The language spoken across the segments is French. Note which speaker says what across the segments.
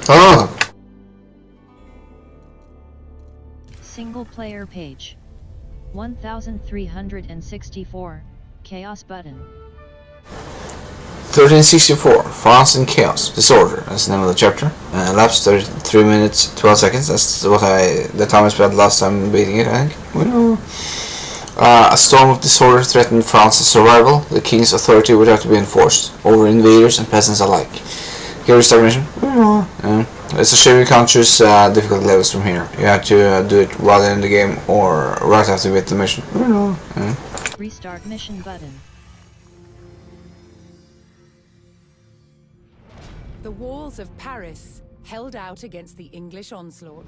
Speaker 1: Oh!
Speaker 2: Single player page. 1364. Chaos button.
Speaker 1: 1364, France in Chaos, Disorder, that's the name of the chapter. Elapsed 33 minutes, 12 seconds, that's the time I spent last time beating it, I think. A storm of disorder threatened France's survival. The king's authority would have to be enforced over invaders and peasants alike. Can we restart mission? It's a shame you can't choose difficulty levels from here. You have to do it while in the game or right after you beat the mission.
Speaker 2: Restart mission button.
Speaker 3: The walls of Paris held out against the English onslaught.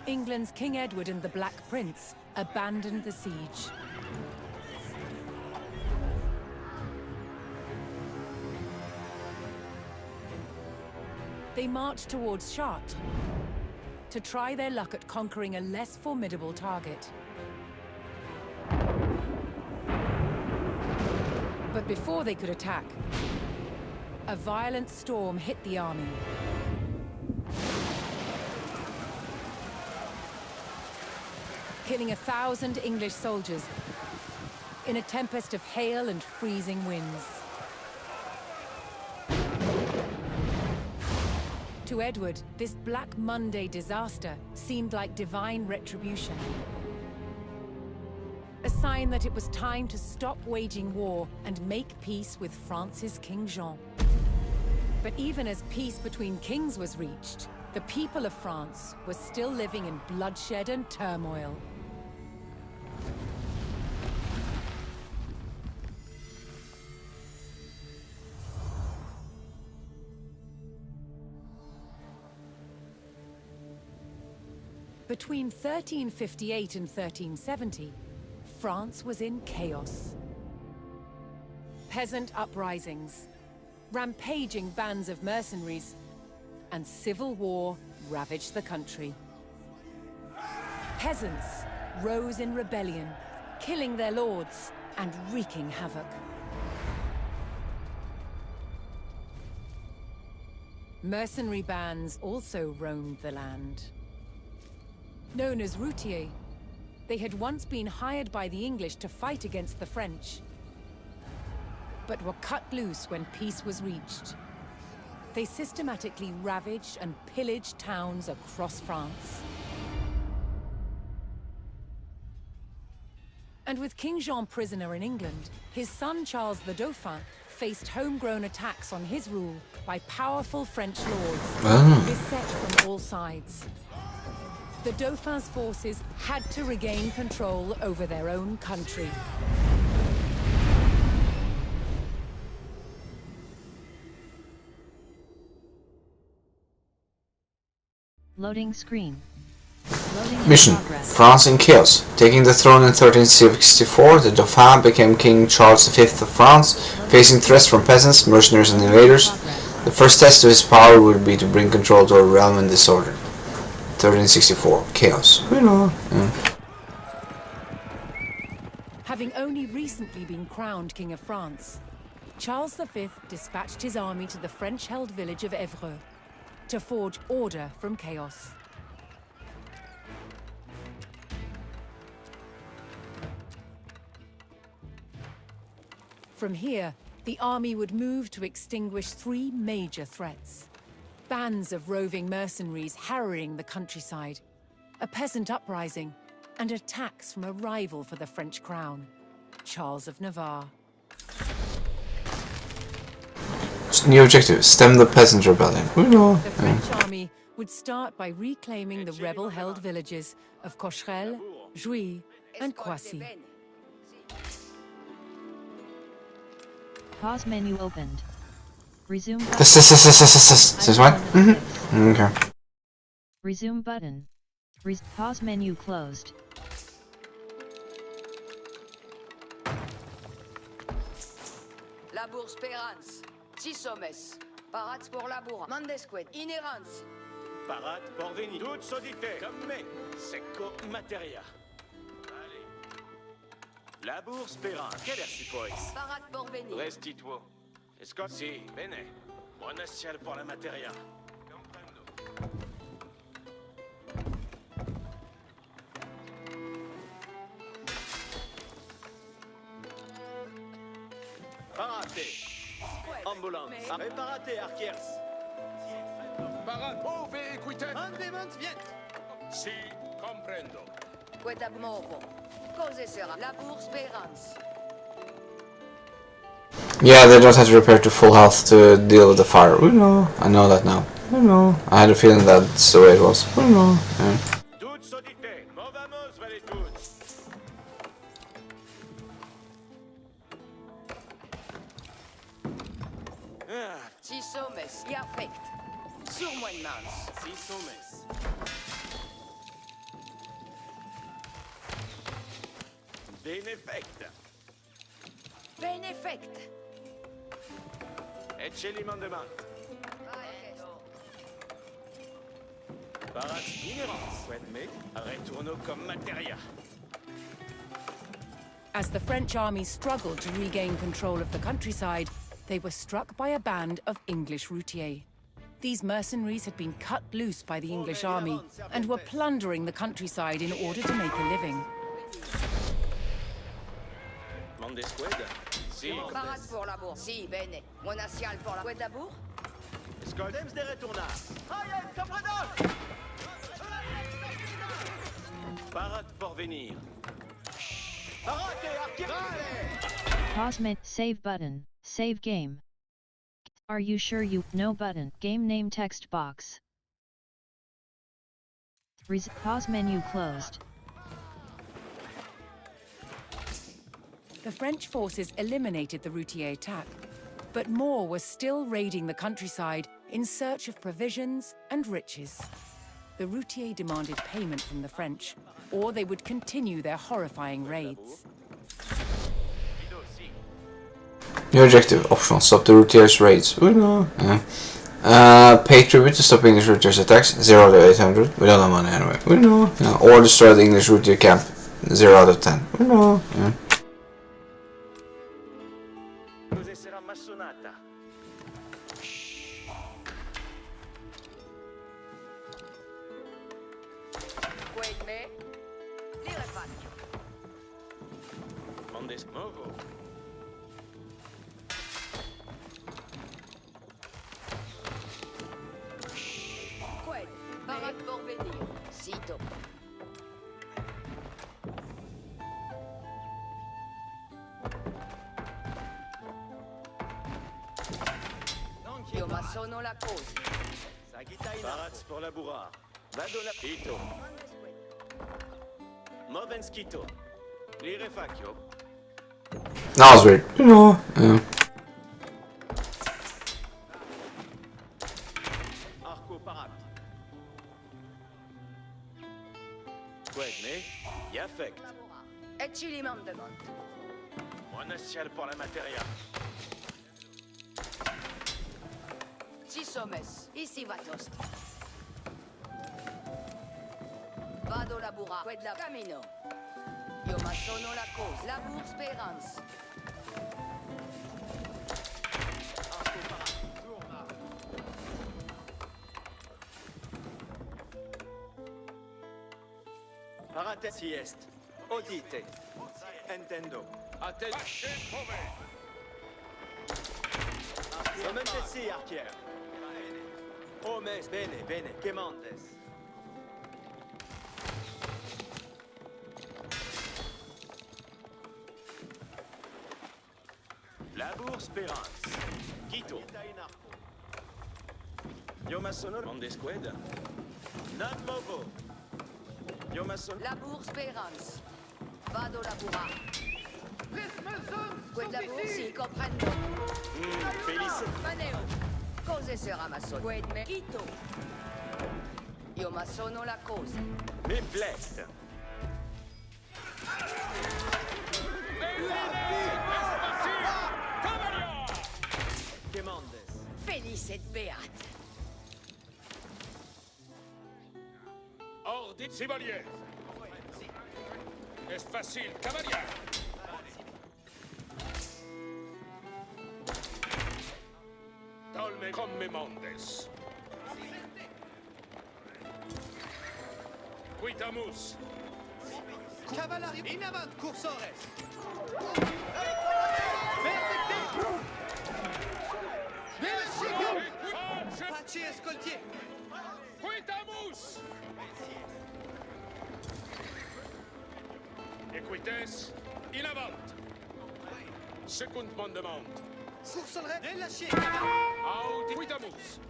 Speaker 3: England's King Edward and the Black Prince abandoned the siege. They marched towards Chartres to try their luck at conquering a less formidable target. But before they could attack, a violent storm hit the army. Killing 1,000 English soldiers in a tempest of hail and freezing winds. To Edward, this Black Monday disaster seemed like divine retribution. A sign that it was time to stop waging war and make peace with France's King Jean. But even as peace between kings was reached, the people of France were still living in bloodshed and turmoil. Between 1358 and 1370, France was in chaos. Peasant uprisings, rampaging bands of mercenaries, and civil war ravaged the country. Peasants rose in rebellion, killing their lords and wreaking havoc. Mercenary bands also roamed the land. Known as routiers, they had once been hired by the English to fight against the French, but were cut loose when peace was reached. They systematically ravaged and pillaged towns across France. And with King Jean prisoner in England, his son Charles the Dauphin faced homegrown attacks on his rule by powerful French lords, beset from all sides. The Dauphin's forces had to regain control over their own country.
Speaker 2: Loading screen. Loading
Speaker 1: Mission:
Speaker 2: progress.
Speaker 1: France in Chaos. Taking the throne in 1364, the Dauphin became King Charles V of France, facing threats from peasants, mercenaries and invaders. The first test of his power would be to bring control to a realm in disorder. 1364, Chaos.
Speaker 3: Having only recently been crowned King of France, Charles V dispatched his army to the French-held village of Évreux to forge order from chaos. From here, the army would move to extinguish three major threats. Bands of roving mercenaries harrying the countryside, a peasant uprising, and attacks from a rival for the French crown, Charles of Navarre.
Speaker 1: New objective: stem the peasant rebellion.
Speaker 3: The French army would start by reclaiming the rebel-held villages of Cocherel, Jouy, and Croissy.
Speaker 2: Pause menu opened. Resume button.
Speaker 1: This one? Okay.
Speaker 2: Resume button. Pause menu closed.
Speaker 4: Labour Spérance, 6 hommes. Parats pour Labour, Mandesquet, Inhérence.
Speaker 5: Parat, Porveni, toute sodité, comme me, secco materia. Allez. Labour Spérance, quel est pois?
Speaker 4: Parat Porveni.
Speaker 5: Restituo. Escort. Si, bene. Buona ciel pour la materia. Comprendo. Parate. Ambulance. Reparate, arquiers.
Speaker 6: Parat, ove equitem.
Speaker 5: Andement, vient.
Speaker 6: Si, comprendo.
Speaker 4: Quetta movo. Cose sarà? Labour Speranza.
Speaker 1: Yeah, they don't have to repair to full health to deal with the fire. We know. I know that now. We know. I had a feeling that's the way it was. We know. Yeah.
Speaker 5: Toutes sodite. Movamos, vale toutes. Ah,
Speaker 4: Si sommes. I affect. Sur moi de mans.
Speaker 5: si sommes. Benefect.
Speaker 4: Benefect.
Speaker 5: Eccelim demande. Parat inhérence. Quedme. Retourno comme materia.
Speaker 3: As the French army struggled to regain control of the countryside, they were struck by a band of English routiers. These mercenaries had been cut loose by the English army and were plundering the countryside in order to make a living.
Speaker 5: Mondesqued. Si.
Speaker 4: Parat pour la bourre. Si, bene. Monacial pour la Quetta bourre.
Speaker 5: Escoldems de retornar. Aïe, comprenons. Parat pour venir. Parate, arquiers.
Speaker 2: Pause save button. Save game. Are you sure you no button? Game name text box. Pause menu closed.
Speaker 3: The French forces eliminated the routier attack, but more were still raiding the countryside in search of provisions and riches. The routier demanded payment from the French, or they would continue their horrifying raids.
Speaker 1: New objective. Optional. Stop the routiers' raids. We know. Yeah. Pay tribute to stop English routiers' attacks. 0 out of 800. We don't have money anyway. We know. Yeah. Or destroy the English routier camp. 0 out of 10. We know. Yeah.
Speaker 5: Cos'è sarà massonata?
Speaker 4: Quedme. Lire faccio.
Speaker 5: Mondesmovo.
Speaker 4: Qued. Parat pour venir. Sito. Io ma sono la cosa.
Speaker 5: Parats pour la bourra. Vado la Ito. Movenskito. Lire faccio.
Speaker 1: That was weird. We know. Yeah.
Speaker 5: Arco parat. Quedme. Yaffect.
Speaker 4: Et ci li demande.
Speaker 5: Buona ciel pour la materia.
Speaker 4: Ci sommes. Ici va tost. Vado la burra. Qued la camino. Io ma sono la cosa. La bourre Speranza.
Speaker 5: Parate si est. Odite. Entendo.
Speaker 6: Attention, pove.
Speaker 5: Somente si, arquier. Omes, bene, bene. Que mandes? Labour Speranza. Quito. Io ma sono Mondesqued. Not movo. Io ma sono
Speaker 4: La bourre Speranza. Vado la burra. Qued la bourre si comprendo.
Speaker 5: Felice.
Speaker 4: Maneo. Cose sarà ma sono? Qued me. Quito. Io ma sono la cosa.
Speaker 5: Me flect. Que mandes?
Speaker 4: Felice et beate.
Speaker 6: Ordit Sibalier. Est facile, cavalier. Quitamus.
Speaker 5: Cavallari in avant, cursores! Pace ascoltier!
Speaker 6: Quitamus. Equites, in avant. Secundement demande.
Speaker 5: Coursoleret, relâchez!
Speaker 6: Aut Quitamus.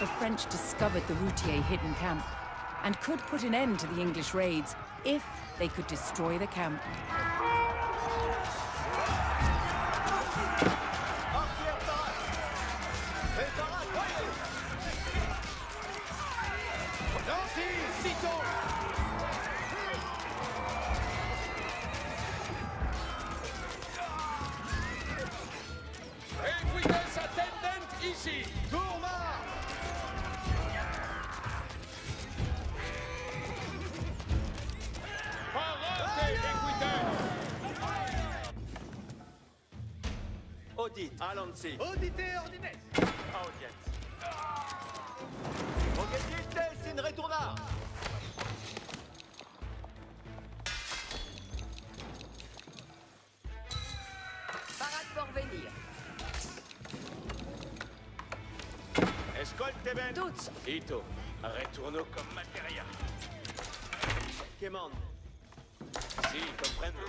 Speaker 3: The French discovered the Routier hidden camp and could put an end to the English raids if they could destroy the camp.
Speaker 5: Nancy, sitôt!
Speaker 6: Equites attendant ici.
Speaker 5: Tourmar!
Speaker 6: Parate Equites.
Speaker 5: Audit, allons-y. Auditez ordinez! Audience. Progressistes in retournar!
Speaker 4: Parade pour venir.
Speaker 5: Escolte ben!
Speaker 4: Toutes.
Speaker 5: Ito, retourno comme materia. Commande. Si, comprendo.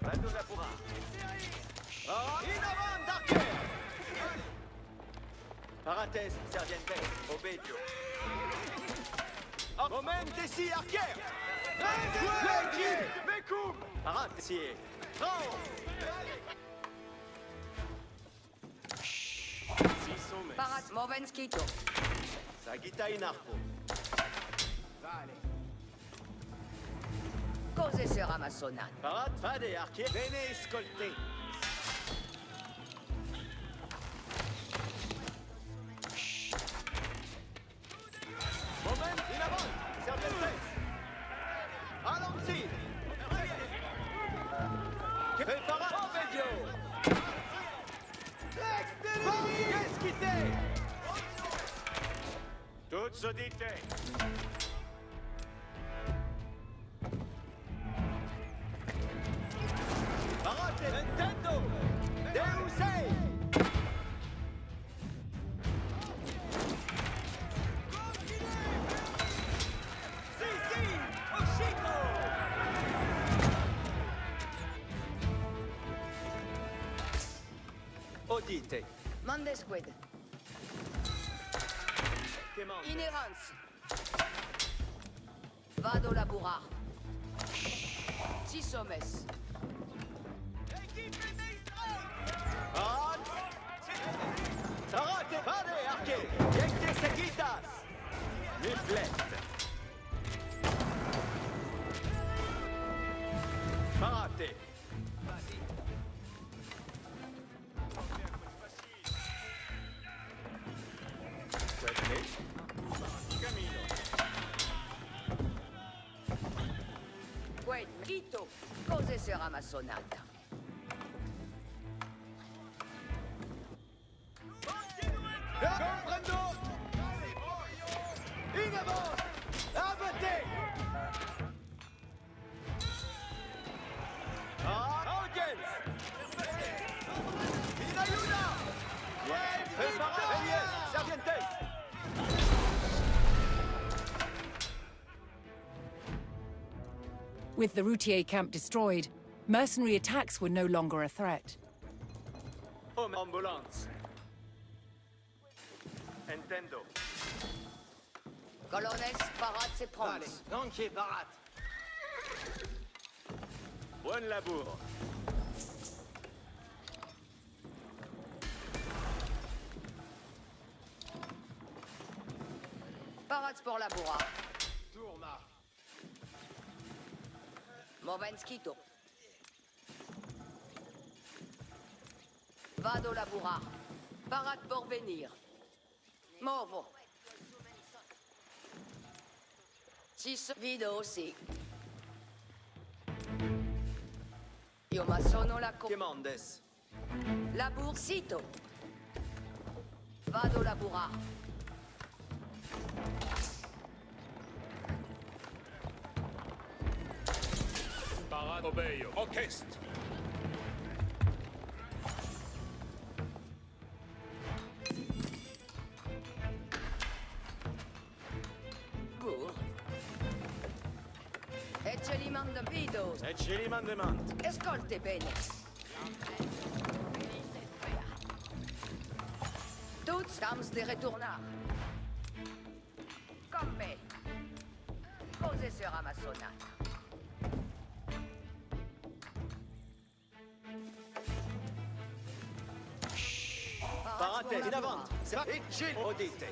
Speaker 5: Vado la pura. In avant, Darker! Parates, sergentes, obedio. Moment ici, Archer! Becum! Parate, si.
Speaker 4: Parade Movenskito.
Speaker 5: Sagita in arco.
Speaker 4: Cose sera massonate.
Speaker 5: Parate, fade, Archer. Bene, escolte. Moment, in avant, sergentes. Allons-y! Prepara, obedio! Qu'est-ce qui t'est? Toutes auditées. Parate, Nintendo! Deusei! Si, si! Oshiko! Audite.
Speaker 4: Mandesquid.
Speaker 5: Commande.
Speaker 4: Inerance. Vado labura. Sisomes.
Speaker 5: Parate, fade, Arche! Jekte seguitas! Niflet! Parate! Camino.
Speaker 4: Quid. Quito. Cose sera massonata.
Speaker 5: Comprendo! In avant! Abattez! Audience! In ayuda! Prepara, sergentes!
Speaker 3: With the Routier camp destroyed, mercenary attacks were no longer a threat.
Speaker 5: Ambulance. Entendo.
Speaker 4: Colones, parade, c'est prompt.
Speaker 5: Nanki, barat. Buen labour.
Speaker 4: Parade pour labura.
Speaker 5: Tourma.
Speaker 4: Movenskito. Vado labura. Parade pour venir. Movo. Cis vido aussi. Io ma sono la co...
Speaker 5: Commandes.
Speaker 4: Labour sito. Vado labura.
Speaker 6: Parade obeio. Orchestre.
Speaker 4: Bourg. Eccelimandum vidos.
Speaker 5: Et celi mandement.
Speaker 4: Escolte bene. Toutes stams de retournar. Comme me. Cose sera ma sonate.
Speaker 5: Parate, in avant. Et celi. Audite.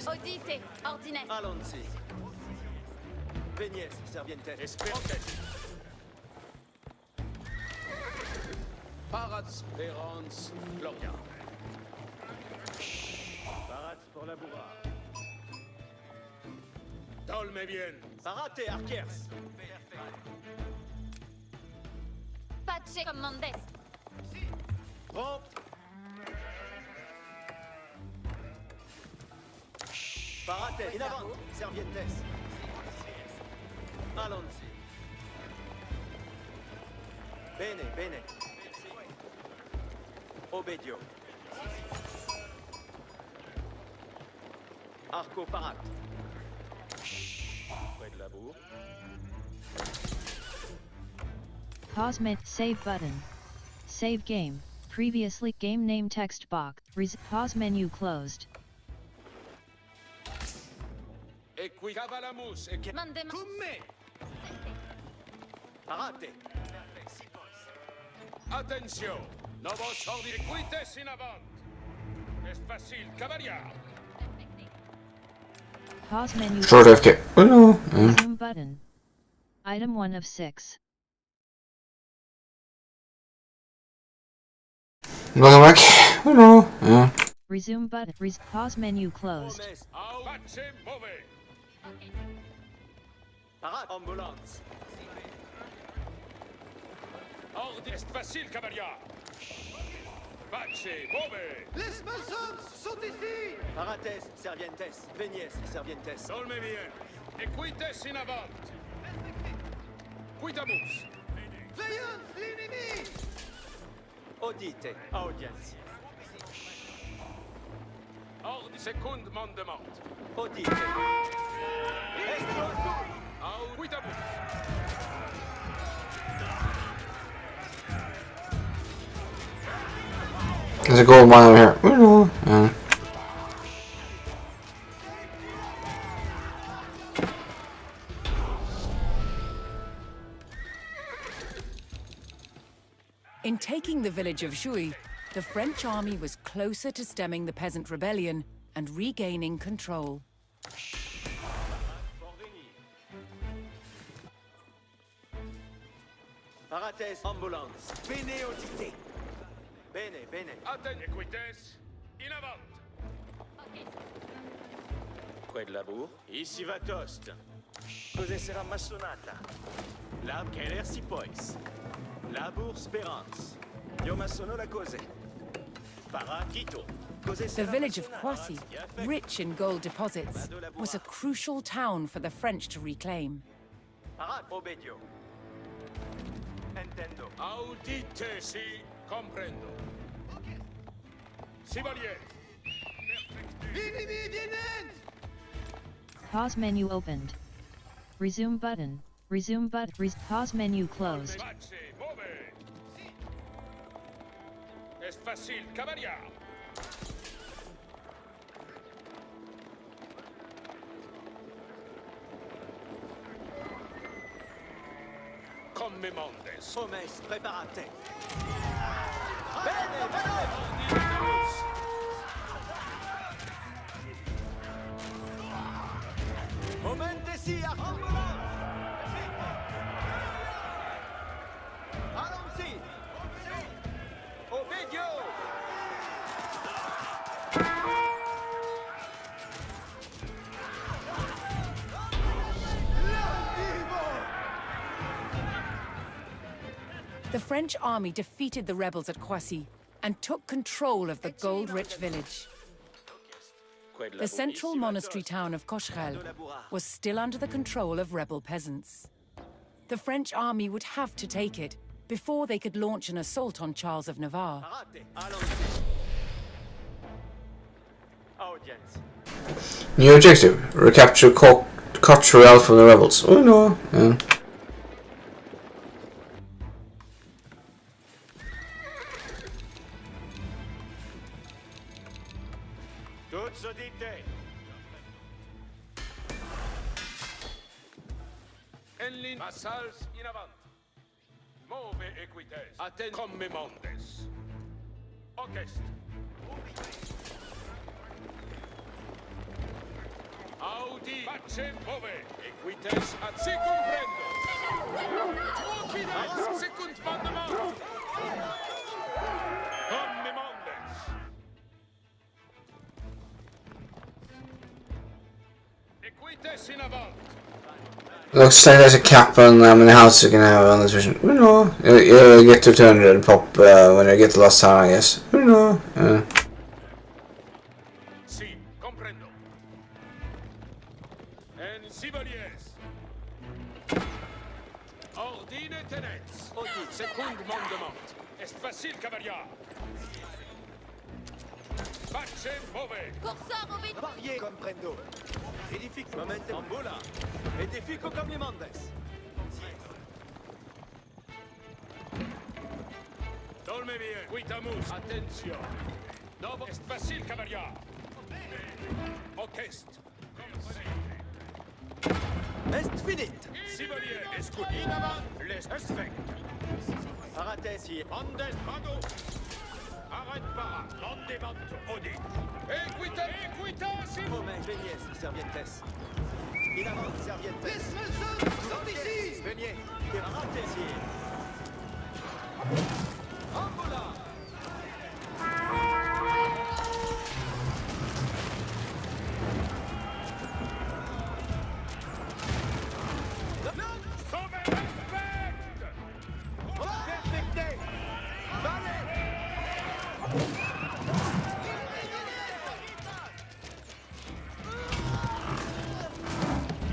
Speaker 7: Audite, ordinaire.
Speaker 5: Allons-y. Veniez, servientes.
Speaker 6: Esperante. Parade Spérance. Gloria.
Speaker 5: Parate pour la bourra.
Speaker 6: Dolme bien.
Speaker 5: Parate, archers.
Speaker 7: Pace commandes.
Speaker 5: Prompt. Parate, in avant. Servientes. Allons-y. Bene, bene. Obedio. Arco parate. Près de la bourre.
Speaker 2: Pause save button. Save game. Previously game name text box. Pause menu closed.
Speaker 6: E qui Cavalamus e che...
Speaker 7: Mandem.
Speaker 5: Come? Parate.
Speaker 6: Attention. Novo sordi e quites in avant. Es facile, cavalier.
Speaker 2: Pause menu.
Speaker 1: Short FK. Oh no.
Speaker 2: Resume button. Item 1 of 6.
Speaker 1: Welcome back. Oh no.
Speaker 2: Resume button. Pause menu closed.
Speaker 5: Promesse.
Speaker 6: Au pace mauvais.
Speaker 5: Parate. Ambulance.
Speaker 6: Ordre est facile, cavalier. Pace mauvais.
Speaker 5: Les maçons sont ici. Parates, servientes. Veniez, servientes.
Speaker 6: Dolme bien. E quites in avant. Quitamus.
Speaker 5: Veillons l'ennemi. Audite. Audience.
Speaker 6: Ordre secund mandement.
Speaker 5: Audite. Explosion.
Speaker 6: Au quitamus.
Speaker 1: There's a gold mine over here. Oh no.
Speaker 3: In taking the village of Jouy, the French army was closer to stemming the peasant rebellion and regaining control.
Speaker 5: Parates, ambulance. Bene, audite. Bene, bene.
Speaker 6: Atten e quites in avant.
Speaker 5: Près de la bourre. Ici va tost. Cos'è sarà massonata? La keller si pois. La bourre speranza. Io massono la cose. Paratito.
Speaker 3: The village of Croissy, rich in gold deposits, was a crucial town for the French to reclaim.
Speaker 5: Parat, obedio. Intendo.
Speaker 6: Audite, si comprendo. Si valier.
Speaker 5: L'ennemi viene!
Speaker 2: Pause menu opened. Resume button. Resume button. Pause menu closed.
Speaker 6: Pace mauvais. Es facile, cavalier. Comme Mendes.
Speaker 5: Promesse, préparate. Bene, bene! Momentesi, ambulance! Allons-y! Obedio!
Speaker 3: The French army defeated the rebels at Croissy and took control of the gold-rich village. The central monastery town of Cocherel was still under the control of rebel peasants. The French army would have to take it before they could launch an assault on Charles of Navarre.
Speaker 1: New objective: recapture Cotterell from the rebels. Oh no!
Speaker 5: Toutes unités.
Speaker 6: Enlin vassals in avant. Move equites. Atten commemondes. Ocest. Audi. Pace move. Equites ad si comprendo. Fides secunt mandament. Commemondes. Equites in avant.
Speaker 1: Looks like there's a cap on how many houses you can have on this mission. Oh no! You'll get to 200 and pop when you get the last town, I guess. Oh no!
Speaker 6: Si, comprendo. En Sibeliers. Ordine tenets. Secund mandement. Est facile, cavalier. Pace move.
Speaker 7: Corsar au vide.
Speaker 5: Varié, comprendo. Edifico momentum ambula. Edifico commemondes.
Speaker 6: Dolme bien. Quitamus. Attention. Novo est facile, cavalier. Ocest.
Speaker 5: Est finit.
Speaker 6: Sibelier. Escut. In avant. Les respect.
Speaker 5: Paratesi.
Speaker 6: Andes vado. Arrête para. Landemanto. Odi. Equita. Equitasi.
Speaker 5: Moment, veniez, servientes. In avant, servientes. Sont ici. Veniez. Paratesi. Ambula.
Speaker 6: Sauve respect.
Speaker 5: Perfecté. Vale.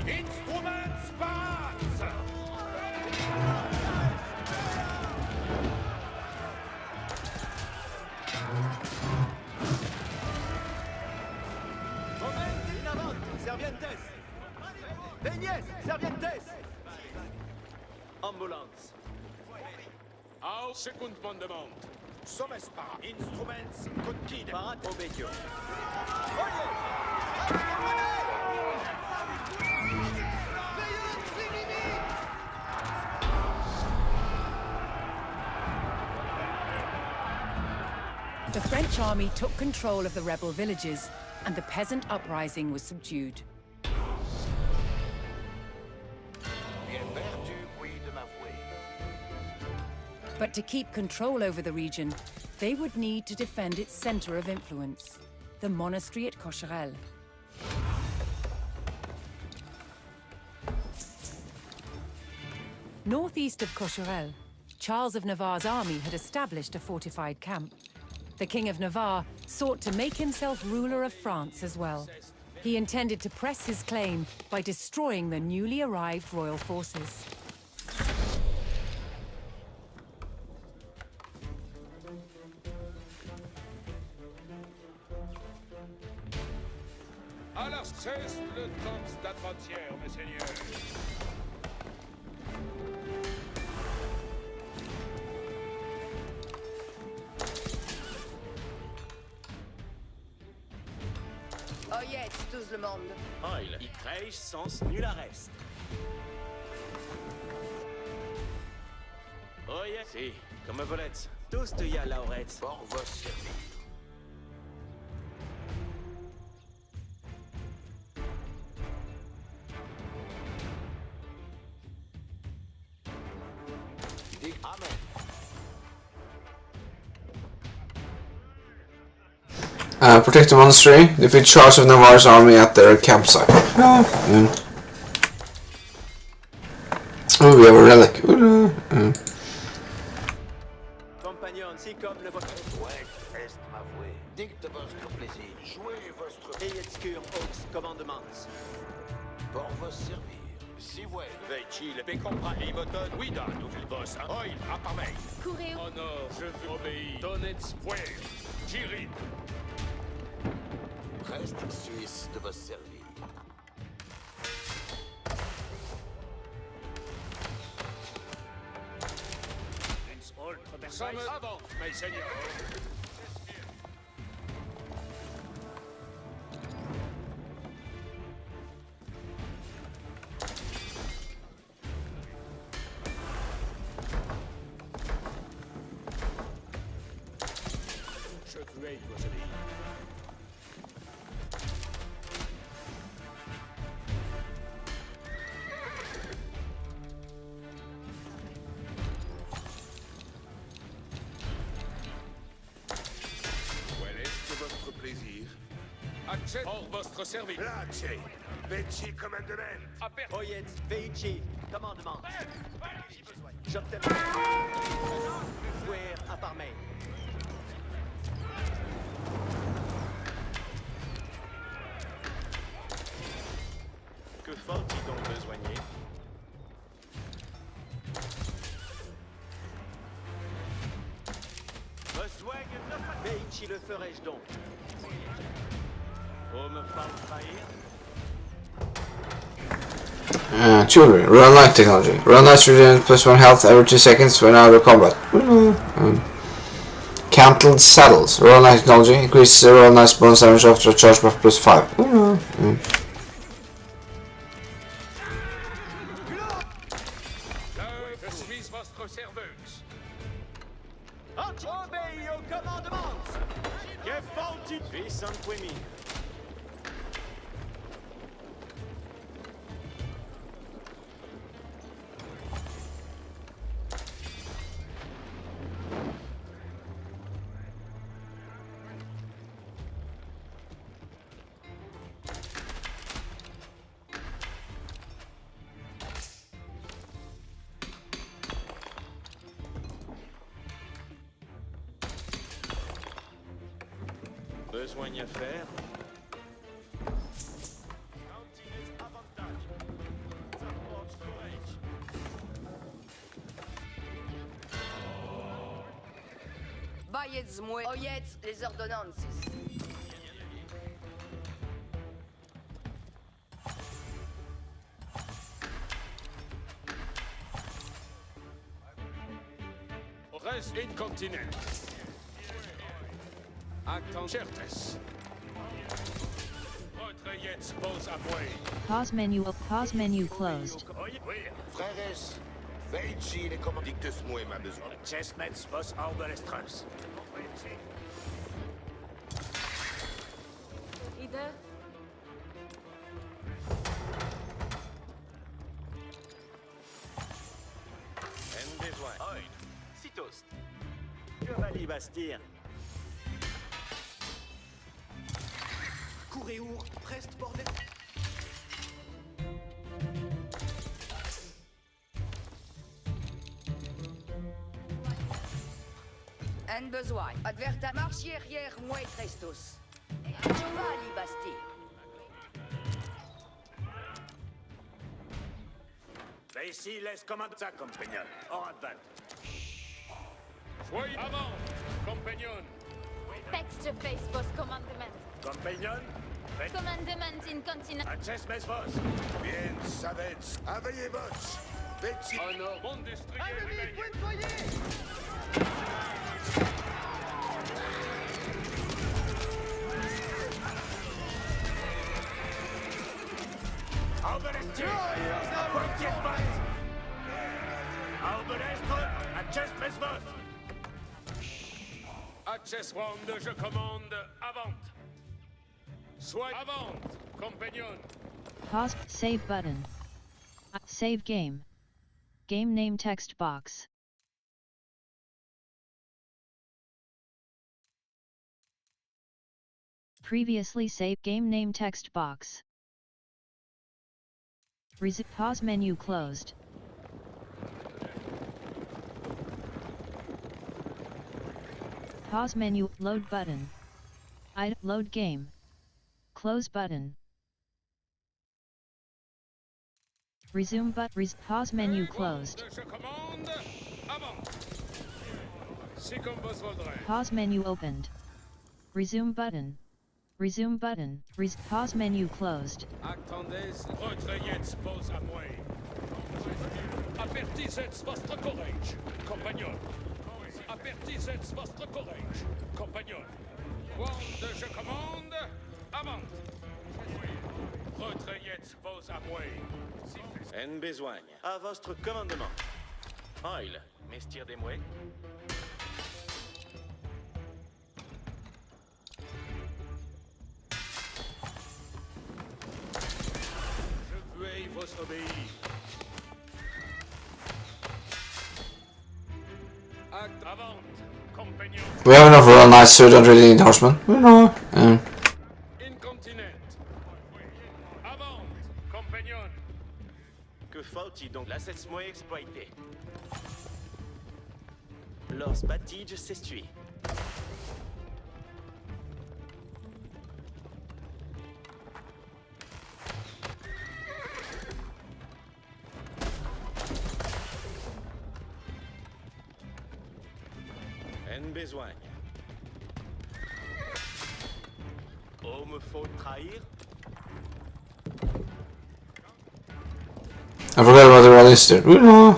Speaker 6: Instruments pass.
Speaker 5: Moment, in avant, servientes. Veniez, servientes. Ambulance.
Speaker 6: Au secund mandement. Somespa. Instruments concide.
Speaker 5: Parat obédio.
Speaker 3: The French army took control of the rebel villages, and the peasant uprising was subdued. But to keep control over the region, they would need to defend its center of influence, the monastery at Cocherel. Northeast of Cocherel, Charles of Navarre's army had established a fortified camp. The King of Navarre sought to make himself ruler of France as well. He intended to press his claim by destroying the newly arrived royal forces.
Speaker 6: Alors cesse le temps d'adventure, mes seigneurs.
Speaker 4: Oyez, tous le monde.
Speaker 5: Oil, i crèche sens nul arrest. Oye, si, comme volets. Tous te ya laurets. Por vos servir. Amen.
Speaker 1: Protect the monastery. Defeat Charles of Navarre's army at their campsite. Oh, we have a relic.
Speaker 5: Compagnon, si comme le votre. Ouais, est ma vouée. Dicte votre plaisir. Jouez votre. Ayez commandements.
Speaker 6: Pour vous servir. Si ouais, veille-t-il, et comprend l'imoton, oui, dans le boss, hein. Oil, appareil.
Speaker 7: Courez où?
Speaker 6: Honor, je vous obéis. Donnez fouet. Jirid.
Speaker 8: Reste suisse de vous servir.
Speaker 6: Sommes avant, mes seigneurs. Je vous aide, vos amis.
Speaker 8: Quel est votre plaisir?
Speaker 6: Accès hors votre service.
Speaker 8: Place. Petit commandement.
Speaker 5: Oyet, Veichi, commandement. J'obtiens. Fouer à par main. Que faut-il donc besoigner? Veichi le ferai-je donc? Oh, me parle trahir?
Speaker 1: Jewelry, real life technology. Real life regenerate +1 health every 2 seconds when out of combat. Cantled saddles. Real life technology increases real nice bonus damage after a charge buff +5.
Speaker 6: Je suis votre serveuse.
Speaker 5: Obéis au commandement! Que faut-il? Puissant Quemi. Besoin à faire.
Speaker 4: Bayez moué. Oyez les ordonnances.
Speaker 6: Reste incontinent. Acton certes. Votre yetz pose à moi.
Speaker 2: Pause menu closed.
Speaker 8: Frères, Veitchi, les commandes. Dicte-moi ma besoin.
Speaker 6: Chessmets vos Auberestras.
Speaker 7: Leader?
Speaker 5: En besoin. Oid. Citos. Chevalier Bastir.
Speaker 9: Courez ours, reste bordel.
Speaker 4: En besoin. Adverta marche arrière, moi Trestos. Chevalier Bastir.
Speaker 5: Ici, laisse commande ça, compagnon. Hors advent.
Speaker 6: Soyez avant, compagnon.
Speaker 7: Text face vos commandement.
Speaker 5: Compagnon?
Speaker 7: Commandement incontinent.
Speaker 5: Access mes vos.
Speaker 8: Bien, savets. Aveillez vos. Veitchi.
Speaker 6: Honor, mon destrier réveillé.
Speaker 5: Auberestre! Appointiez pas! Auberestre! Access mes vos!
Speaker 6: Access round, je commande avant. Sois avant, compagnon.
Speaker 2: Pause. Save button. Save game. Game name text box. Previously saved game name text box. Pause menu closed. Pause menu, load button. Load game. Close button. Resume but pause menu closed.
Speaker 6: Je commande. Avant. C'est comme vous voudrez.
Speaker 2: Pause menu opened. Resume button. Resume button. Pause menu closed.
Speaker 6: Attendez, retrayez vos amouilles. Avertissez votre courage, compagnon. Avertissez votre courage, compagnon. Quand je commande, avant. Retrayez vos amouilles.
Speaker 5: En besoin. À votre commandement. Oil, mestir des mouets.
Speaker 6: Je veuille vous obéir. Acte avant, compagnon.
Speaker 1: We have enough real nice, so we don't really need horsemen. No.
Speaker 6: Incontinent. Avant, compagnon.
Speaker 5: Que faut-il donc la cette mouets exploité? Los batige s'essuie. En besoin. Oh, me faut trahir?
Speaker 1: I forgot about the register. No.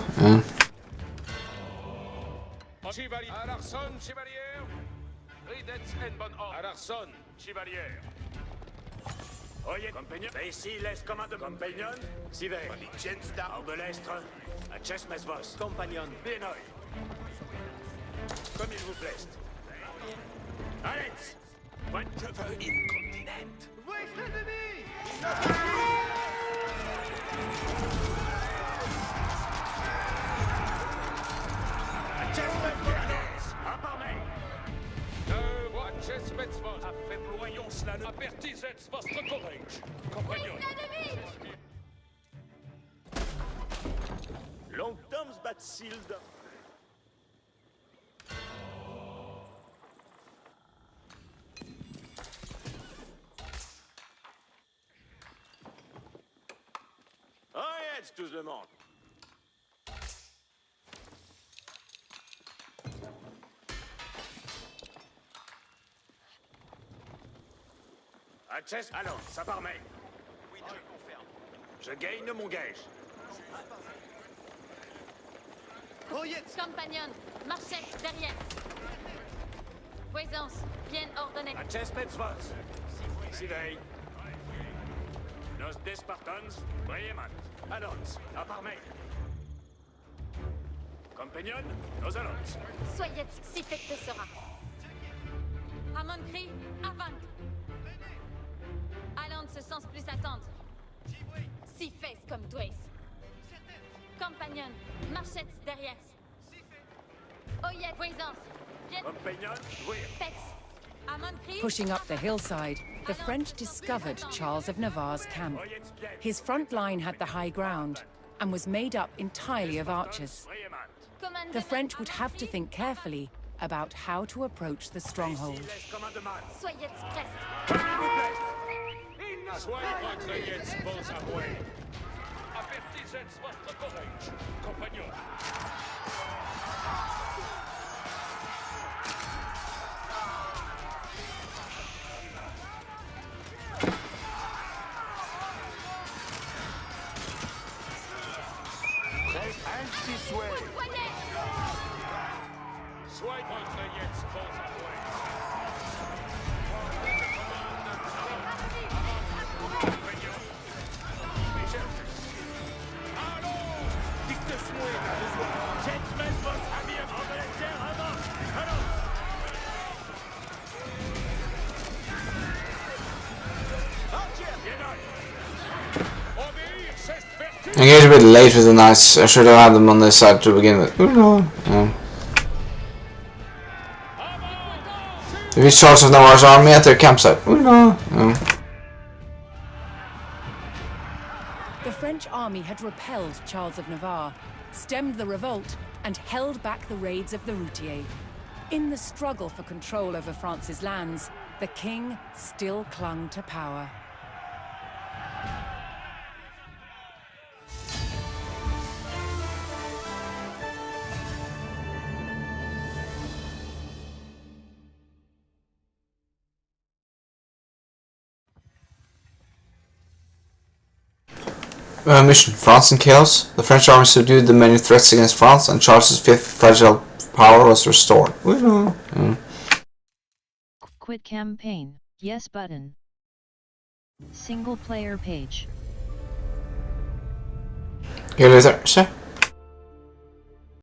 Speaker 6: Chevalier. À l'arson, chevalier. Ridetz en bon ordre. À l'arson, chevalier.
Speaker 5: Oye, compagnon. Ici, les commandes compagnon. Si ve. Licensta. Arbelestre. A chesmes vos. Compagnon. Bienoi. Comme il vous plaise. Allez. What je veux incontinent. Où est l'ennemi?
Speaker 6: Affaiblissons cela. Avertissez votre courage, compagnon.
Speaker 5: Longtemps Batsild. Arrête tout le monde. Chess, allons, ça permet. Oui, je confirme. Je gagne mon gage.
Speaker 7: Compagnon, marchette derrière. Voisance, bien ordonnée.
Speaker 5: A chess vos. Si veille. Nos despartans, brillamment. Allons, à parmer. Compagnon, nos allons.
Speaker 7: Soyez si fait que sera. À mon cri, avant. Allons se sens plus attendre. Si fait comme toi. Compagnon, marchette derrière. Oyez, voisance. Bien.
Speaker 5: Compagnon, oui.
Speaker 7: Pex. À mon cri.
Speaker 3: Pushing up the hillside, the French discovered Charles of Navarre's camp. His front line had the high ground and was made up entirely of archers. The French would have to think carefully about how to approach the stronghold.
Speaker 7: Soyez prêts.
Speaker 6: Soyez retrayez vos avoués. Avertissez votre courage, compagnon.
Speaker 8: Ainsi soit.
Speaker 6: Soyez retrayez vos avoués.
Speaker 1: Engage a bit late with the knights. I should have had them on this side to begin with. No. If it's Charles of Navarre's army at their campsite. No.
Speaker 3: The French army had repelled Charles of Navarre, stemmed the revolt, and held back the raids of the Routiers. In the struggle for control over France's lands, the king still clung to power.
Speaker 1: Mission: France in chaos. The French army subdued the many threats against France, and Charles V's fragile power was restored.
Speaker 2: Quit campaign. Yes button. Single player page.
Speaker 1: Gör lite så.